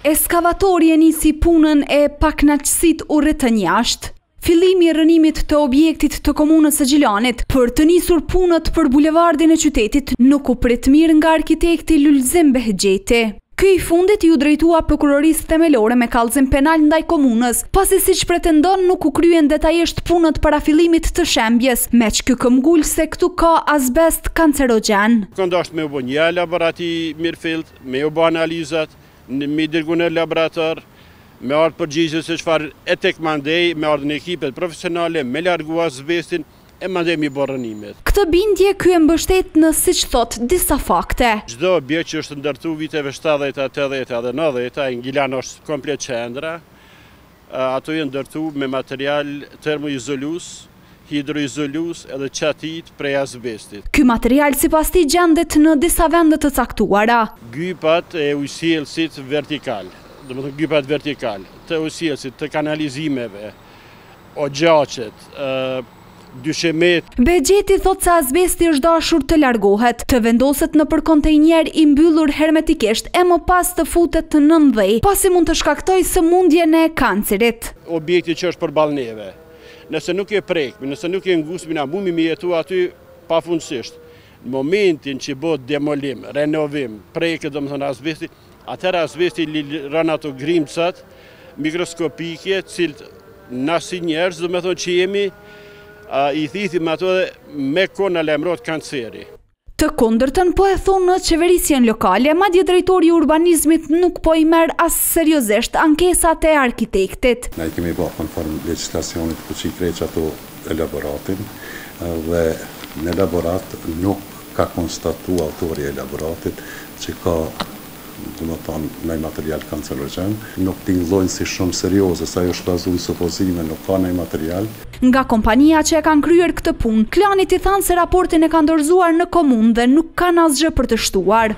Eskavatori e nisi punën e pakënaqësitë urrëtën jashtë. Fillimi i rënimit të objektit të komunës së Gjilanit për të nisur punët për bulevardin e qytetit nuk u prit mirë nga arkitekti Lulzim Behxheti. Ky i fundit ju drejtua prokurorisë themelore me kallëzim penal ndaj komunës, pasi siç pretendon nuk u kryen detajisht punët para fillimit të shembjes, me që ky këmbgul se këtu ka azbest kancerogjen. Këndosht me u bë një laborati mirëfillt, me u bë analizat, me dërgu në laborator, me ardhë përgjigje se çfarë e tek mandej, me ardhën e ekipet profesionale, me largu azbestin, e mandej mi bë rënimet. Këtë bindje ky e mbështet në siç thot disa fakte. Çdo objekt që është ndërtuar viteve 70, 80 dhe 90, në Gilan është komplet qendra, ato janë ndërtuar me material termoizolus, hidroizolus edhe qatit prej azbestit. Ky material sipas tij gjendet në disa vende të caktuara. Gypat e ujësjellësit vertikal, domethënë gypat vertikal të ujësjellësit, të kanalizimeve, ogjaqet, dyshemet. Behxheti thot se azbesti është dashur të largohet, të vendoset në për kontejner i mbyllur hermetikisht e më pas të futet në ndhej, pasi mund të shkaktoj sëmundjen e kancerit. Objekti që është përballë neve, nëse nuk e prekmi, nëse nuk e ngusmi, na mund mi jetu aty pafundësisht. Në momentin që bëhet demolim, renovim, prekët domethënë azbesti, atëherë azbesti rën ato grimcat mikroskopike, cilët na si njerëz domethënë që jemi i thithim ato me kohë lajmërohet kanceri. Të kundërtën po e thonë në qeverisjen lokale, madje drejtori i urbanizmit nuk po i merr as seriozisht ankesat e arkitektit. Ne kemi bërë konform legjislacionit për që i krejq ato elaboratin dhe në elaborat nuk ka konstatu autori e elaboratit që ka në material kancerogen, nuk tingëllojnë si shumë serioze, sa jo shkazujnë supozime, nuk ka në material. Nga kompania që e kanë kryer këtë punë, klanit i thanë se raportin e kanë dorëzuar në komunë dhe nuk kanë asgjë për të shtuar.